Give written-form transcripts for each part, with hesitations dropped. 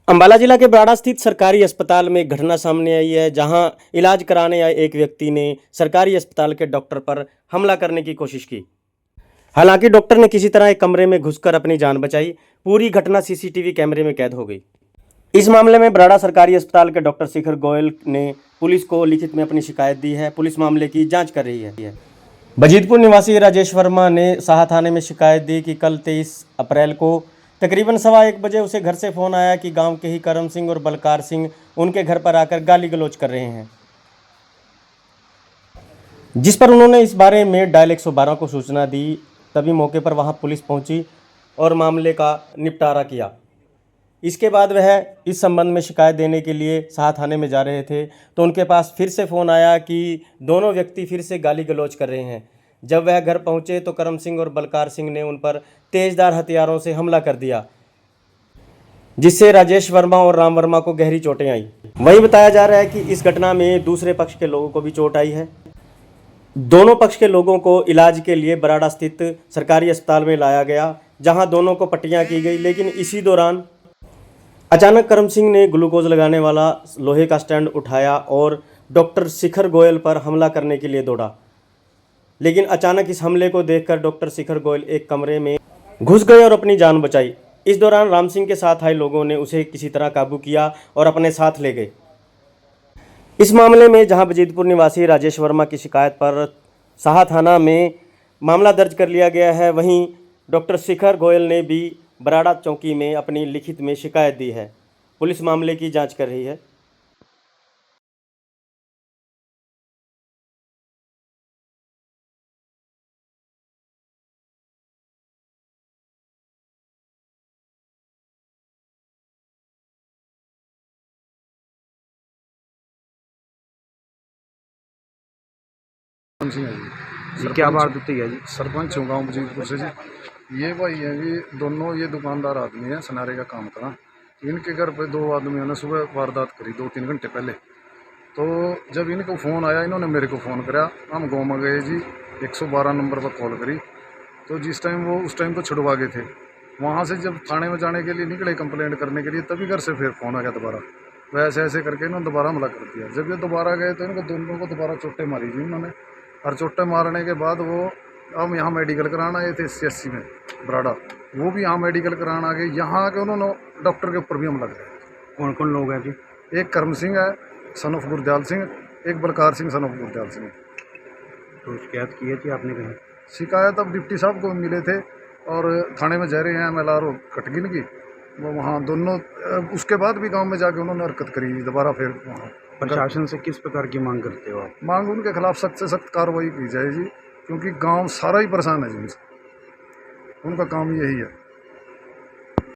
अंबाला जिला के बराड़ा स्थित सरकारी अस्पताल में एक घटना सामने आई है, जहां इलाज कराने आए एक व्यक्ति ने सरकारी अस्पताल के डॉक्टर पर हमला करने की कोशिश की। हालांकि डॉक्टर ने किसी तरह एक कमरे में घुसकर अपनी जान बचाई। पूरी घटना सीसीटीवी कैमरे में कैद हो गई। इस मामले में बराड़ा सरकारी अस्पताल के डॉक्टर शिखर गोयल ने पुलिस को लिखित में अपनी शिकायत दी है। पुलिस मामले की जाँच कर रही है। बजीतपुर निवासी राजेश वर्मा ने साहा थाने में शिकायत दी कि कल 23 अप्रैल को तकरीबन 1:15 बजे उसे घर से फ़ोन आया कि गांव के ही करम सिंह और बलकार सिंह उनके घर पर आकर गाली गलौज कर रहे हैं, जिस पर उन्होंने इस बारे में डायल 112 को सूचना दी। तभी मौके पर वहां पुलिस पहुंची और मामले का निपटारा किया। इसके बाद वह इस संबंध में शिकायत देने के लिए साहा थाने में जा रहे थे तो उनके पास फिर से फ़ोन आया कि दोनों व्यक्ति फिर से गाली गलौज कर रहे हैं। जब वह घर पहुंचे तो करम सिंह और बलकार सिंह ने उन पर तेजधार हथियारों से हमला कर दिया, जिससे राजेश वर्मा और राम वर्मा को गहरी चोटें आई। वहीं बताया जा रहा है कि इस घटना में दूसरे पक्ष के लोगों को भी चोट आई है। दोनों पक्ष के लोगों को इलाज के लिए बराड़ा स्थित सरकारी अस्पताल में लाया गया, जहां दोनों को पट्टियां की गई। लेकिन इसी दौरान अचानक करम सिंह ने ग्लूकोज लगाने वाला लोहे का स्टैंड उठाया और डॉक्टर शिखर गोयल पर हमला करने के लिए दौड़ा। लेकिन अचानक इस हमले को देखकर डॉक्टर शिखर गोयल एक कमरे में घुस गए और अपनी जान बचाई। इस दौरान राम सिंह के साथ आए लोगों ने उसे किसी तरह काबू किया और अपने साथ ले गए। इस मामले में जहां बजीतपुर निवासी राजेश वर्मा की शिकायत पर साहा थाना में मामला दर्ज कर लिया गया है, वहीं डॉक्टर शिखर गोयल ने भी बराड़ा चौकी में अपनी लिखित में शिकायत दी है। पुलिस मामले की जाँच कर रही है। सिंह है जी। ये क्या बात होती है जी? सरपंच हूँ गाँव बजीतपुर से जी। ये भाई है जी, दोनों ये दुकानदार आदमी हैं, सनारे का काम करा। इनके घर पे दो आदमियों ने सुबह वारदात करी 2-3 घंटे पहले। तो जब इनको फ़ोन आया, इन्होंने मेरे को फ़ोन करा। हम गाँव में गए जी, 112 नंबर पर कॉल करी। तो जिस टाइम वो उस टाइम तो छुड़वा गए थे। वहाँ से जब थाने में जाने के लिए निकले कंप्लेंट करने के लिए, तभी घर से फिर फ़ोन आ गया दोबारा। वैसे ऐसे करके इन्होंने दोबारा हमला कर दिया। जब ये दोबारा गए तो इनको दोनों को दोबारा चोटें मारी जी इन्होंने। और चोटें मारने के बाद वो हम यहाँ मेडिकल कराना आए थे CSC में बराड़ा। वो भी यहाँ मेडिकल कराना आ गए। यहाँ आके उन्होंने डॉक्टर के ऊपर भी हमला किया। कौन कौन लोग हैं जी? एक करम सिंह है सन ऑफ गुरदयाल सिंह, एक बलकार सिंह सन ऑफ गुरदयाल सिंह। तो शिकायत की है थी आपने कहीं? शिकायत अब डिप्टी साहब को मिले थे और थाने में जा रहे हैं MLR कटगिन की। वो वहाँ दोनों उसके बाद भी गांव में जाके उन्होंने हरकत करी दोबारा। फिर वहाँ प्रशासन से किस प्रकार की मांग करते हो आप? मांग उनके खिलाफ सख्त से सख्त कार्रवाई की जाए जी, क्योंकि गांव सारा ही परेशान है जी उनसे। उनका काम यही है।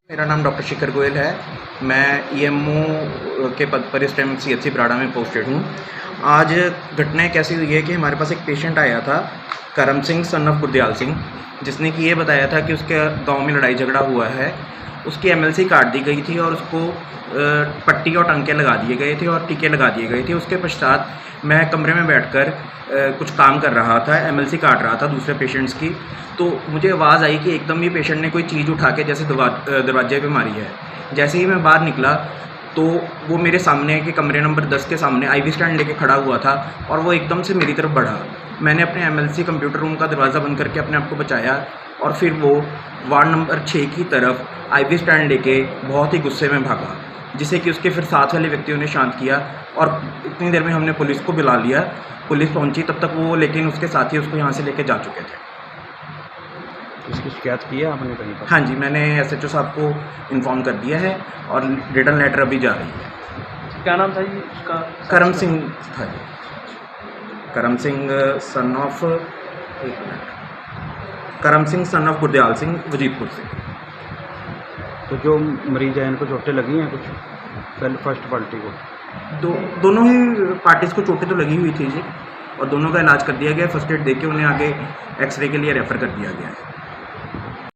मेरा नाम डॉक्टर शिखर गोयल है। मैं EMO के पद पर इस टाइम CHC बराड़ा में पोस्टेड हूँ। आज घटना कैसी हुई है कि हमारे पास एक पेशेंट आया था, करम सिंह सन ऑफ गुरदयाल सिंह, जिसने कि ये बताया था कि उसके गांव में लड़ाई झगड़ा हुआ है। उसकी MLC काट दी गई थी और उसको पट्टी और टंके लगा दिए गए थे और टीके लगा दिए गए थे। उसके पश्चात मैं कमरे में बैठकर कुछ काम कर रहा था, MLC काट रहा था दूसरे पेशेंट्स की। तो मुझे आवाज़ आई कि एकदम ये पेशेंट ने कोई चीज़ उठा के जैसे दरवाजे पे मारी है। जैसे ही मैं बाहर निकला तो वो मेरे सामने के कमरे नंबर 10 के सामने IV स्टैंड लेके खड़ा हुआ था और वो एकदम से मेरी तरफ बढ़ा। मैंने अपने MLC कंप्यूटर रूम का दरवाज़ा बंद करके अपने आप को बचाया और फिर वो वार्ड नंबर 6 की तरफ IV स्टैंड लेके बहुत ही गुस्से में भागा, जिसे कि उसके फिर साथ वाले व्यक्तियों ने शांत किया और इतनी देर में हमने पुलिस को बुला लिया। पुलिस पहुंची तब तक वो, लेकिन उसके साथी उसको यहाँ से लेके जा चुके थे। इसकी शिकायत की है आपने कहीं पर? हाँ जी, मैंने SHO साहब को इन्फॉर्म कर दिया है और रिटर्न लेटर अभी जा रही है। क्या नाम था जी उसका? करम सिंह था। करम सिंह सन ऑफ करम सिंह सन ऑफ गुरदयाल सिंह, वजीदपुर से। तो जो मरीज है इनको चोटें लगी हैं कुछ? पहले फर्स्ट पार्टी को दोनों ही पार्टीज़ को चोटें तो लगी हुई थी जी, और दोनों का इलाज कर दिया गया। फर्स्ट एड देके उन्हें आगे X-रे के लिए रेफ़र कर दिया गया है।